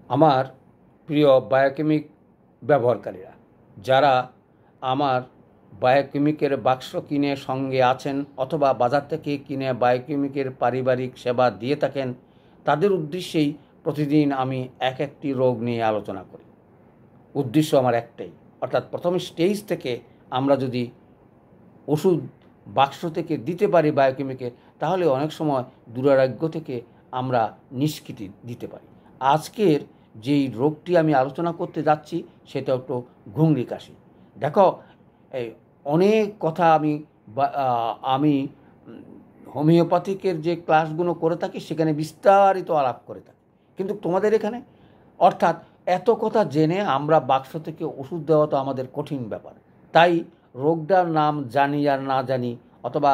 আমার প্রিয় বায়োকেমিক ব্যবহারকারীরা, যারা আমার বায়োকেমিকের বাক্স কিনে সঙ্গে আছেন অথবা বাজার থেকে কিনে বায়োকেমিকের পারিবারিক সেবা দিয়ে থাকেন, তাদের উদ্দেশ্যেই প্রতিদিন আমি এক একটি রোগ নিয়ে আলোচনা করি। উদ্দেশ্য আমার একটাই, অর্থাৎ প্রথম স্টেজ থেকে আমরা যদি ওষুধ বাক্স থেকে দিতে পারি বায়োকেমিকের, তাহলে অনেক সময় দুরারোগ্য থেকে আমরা নিষ্কৃতি দিতে পারি। আজকের যেই রোগটি আমি আলোচনা করতে যাচ্ছি সেটা একটু ঘুংরি কাশি। দেখো, এই অনেক কথা আমি হোমিওপ্যাথিকের যে ক্লাসগুলো করে থাকি সেখানে বিস্তারিত আলাপ করে থাকি, কিন্তু তোমাদের এখানে অর্থাৎ এত কথা জেনে আমরা বাক্স থেকে ওষুধ দেওয়া তো আমাদের কঠিন ব্যাপার। তাই রোগটার নাম জানি আর না জানি, অথবা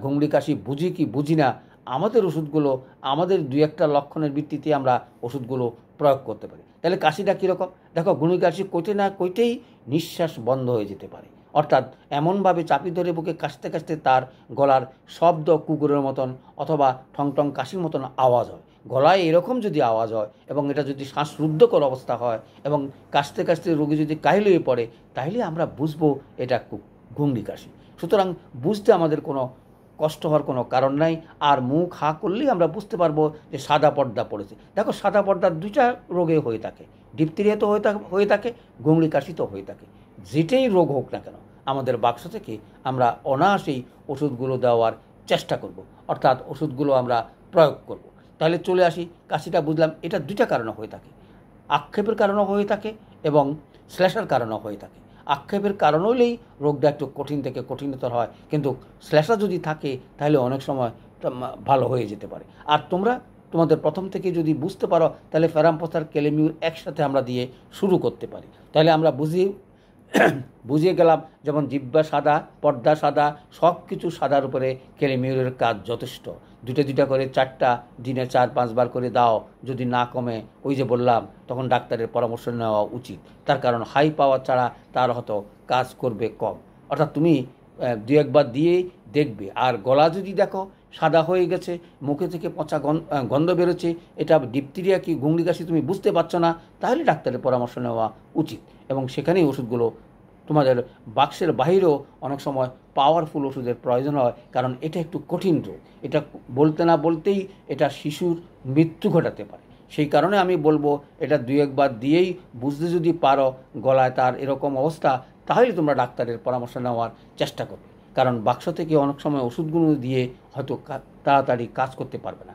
ঘুংরি কাশি বুঝি কি বুঝি না, আমাদের ওষুধগুলো আমাদের দুই একটা লক্ষণের ভিত্তিতে আমরা ওষুধগুলো প্রয়োগ করতে পারি। তাহলে কাশিটা কীরকম? দেখো, ঘুংরি কাশি কইতে না কইতেই নিঃশ্বাস বন্ধ হয়ে যেতে পারে, অর্থাৎ এমনভাবে চাপি ধরে বুকে কাশতে কাশতে তার গলার শব্দ কুকুরের মতন অথবা ঠং ঠং কাশির মতন আওয়াজ হয়। গলায় এরকম যদি আওয়াজ হয় এবং এটা যদি শ্বাসরুদ্ধকর অবস্থা হয় এবং কাশতে কাশতে রোগী যদি কাহিল হয়ে পড়ে, তাহলে আমরা বুঝবো এটা ঘুংরি কাশি। সুতরাং বুঝতে আমাদের কোনো কষ্ট হওয়ার কোনো কারণ নাই। আর মুখ হা করলেই আমরা বুঝতে পারবো যে সাদা পর্দা পড়েছে। দেখো, সাদা পর্দা দুইটা রোগে হয়ে থাকে, ডিপথেরিয়া তো হয়ে থাকে, ঘুংরি কাশি তো হয়ে থাকে। যেটাই রোগ হোক না কেন, আমাদের বাক্স থেকে আমরা অনায়াসেই ওষুধগুলো দেওয়ার চেষ্টা করব, অর্থাৎ ওষুধগুলো আমরা প্রয়োগ করব। তাহলে চলে আসি, কাশিটা বুঝলাম এটা দুইটা কারণে হয়ে থাকে, আক্ষেপের কারণে হয়ে থাকে এবং শ্লেষার কারণে হয়ে থাকে। আক্ষেপের কারণ হলেই রোগটা একটু কঠিন থেকে কঠিনতর হয়, কিন্তু শ্লেষা যদি থাকে তাহলে অনেক সময় ভালো হয়ে যেতে পারে। আর তোমাদের প্রথম থেকে যদি বুঝতে পারো, তাহলে ফেরাম্পথার ক্যালিমিউর একসাথে আমরা দিয়ে শুরু করতে পারি। তাহলে আমরা বুঝিয়ে গেলাম, যেমন জিহ্বা সাদা, পর্দা সাদা, সব কিছু সাদার উপরে ক্যালিমিউরের কাজ যথেষ্ট। দুটা করে 4টা দিনে 4-5 বার করে দাও, যদি না কমে ওই যে বললাম তখন ডাক্তারের পরামর্শ নেওয়া উচিত। তার কারণ হাই পাওয়ার ছাড়া তার হয়তো কাজ করবে কম। অর্থাৎ তুমি 2-1 বার দিয়েই দেখবে। আর গলা যদি দেখো সাদা হয়ে গেছে, মুখে থেকে পচা গন্ধ বেরোচ্ছে, এটা ডিপথেরিয়া কি ঘুংরি কাশি তুমি বুঝতে পারছো না, তাহলে ডাক্তারের পরামর্শ নেওয়া উচিত। এবং সেখানেই ওষুধগুলো তোমাদের বাক্সের বাহিরেও অনেক সময় পাওয়ারফুল ওষুধের প্রয়োজন হয়, কারণ এটা একটু কঠিন রোগ। এটা বলতে না বলতেই এটা শিশুর মৃত্যু ঘটাতে পারে। সেই কারণে আমি বলবো, এটা 2-1 বার দিয়েই বুঝতে যদি পারো গলায় তার এরকম অবস্থা, তাহলে তোমরা ডাক্তারের পরামর্শ নেওয়ার চেষ্টা করবে। কারণ বাক্স থেকে অনেক সময় ওষুধগুলো দিয়ে হয়তো তাড়াতাড়ি কাজ করতে পারবে না।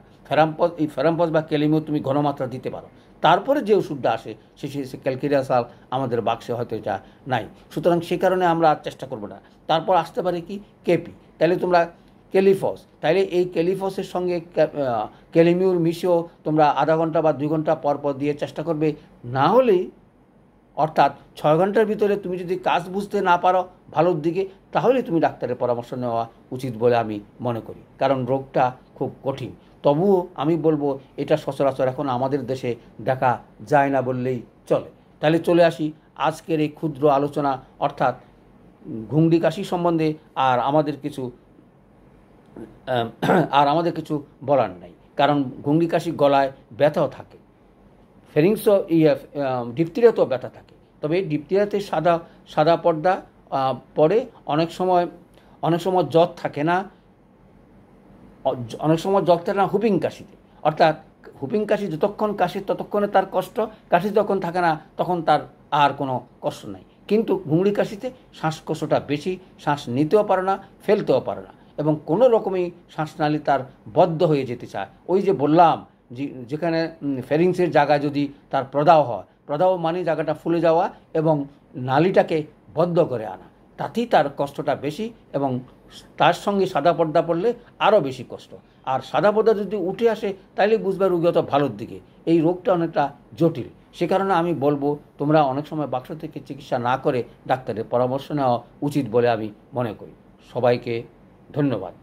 ফেরাম্পস বা ক্যালিমিউ তুমি ঘনমাত্রা দিতে পারো, তারপরে যে ওষুধটা আসে সে ক্যালকেরিয়াসাল আমাদের বাক্সে হয়তো এটা নাই। সুতরাং সে কারণে আমরা আর চেষ্টা করবো না। তারপর আসতে পারে কি কেপি, তাহলে তোমরা ক্যালিফস, তাইলে এই ক্যালিফসের সঙ্গে ক্যালিমিউর মিশিয়েও তোমরা আধা ঘন্টা বা 2 ঘন্টা পর পর দিয়ে চেষ্টা করবে। না হলেই অর্থাৎ 6 ঘন্টার ভিতরে তুমি যদি কাজ বুঝতে না পারো ভালোর দিকে, তাহলে তুমি ডাক্তারের পরামর্শ নেওয়া উচিত বলে আমি মনে করি, কারণ রোগটা খুব কঠিন। তবুও আমি বলবো এটা সচরাচর এখন আমাদের দেশে দেখা যায় না বললেই চলে। তাহলে চলে আসি আজকের এই ক্ষুদ্র আলোচনা, অর্থাৎ ঘুংরি কাশি সম্বন্ধে। আর আমাদের কিছু বলার নাই, কারণ ঘুংরি কাশি গলায় ব্যথাও থাকে, ফেরিংস ডিপথেরিয়াতেও ব্যথা থাকে। তবে ডিপথেরিয়াতে সাদা পর্দা পরে অনেক সময় জ্বর থাকে না, হুপিং কাশিতে। অর্থাৎ হুপিং কাশি যতক্ষণ কাশি ততক্ষণে তার কষ্ট, কাশি যখন থাকে না তখন তার আর কোনো কষ্ট নাই। কিন্তু ঘুংরি কাশিতে শ্বাসকষ্টটা বেশি, শ্বাস নিতেও পারে না, ফেলতেও পারে না, এবং কোনো রকমই শ্বাসনালী তার বদ্ধ হয়ে যেতে চায়। ওই যে বললাম, যেখানে ফেরিংসের জায়গায় যদি তার প্রদাহ হয়, প্রদাহ মানে জায়গাটা ফুলে যাওয়া এবং নালীটাকে বদ্ধ করে আনা, তাতেই তার কষ্টটা বেশি, এবং তার সঙ্গে সাদা পর্দা পড়লে আরও বেশি কষ্ট। আর সাদা পর্দা যদি উঠে আসে তাহলে বুঝবে রোগী অত ভালোর দিকে। এই রোগটা অনেকটা জটিল। সে কারণে আমি বলবো, তোমরা অনেক সময় বাক্স থেকে চিকিৎসা না করে ডাক্তারের পরামর্শ নেওয়া উচিত বলে আমি মনে করি। সবাইকে ধন্যবাদ।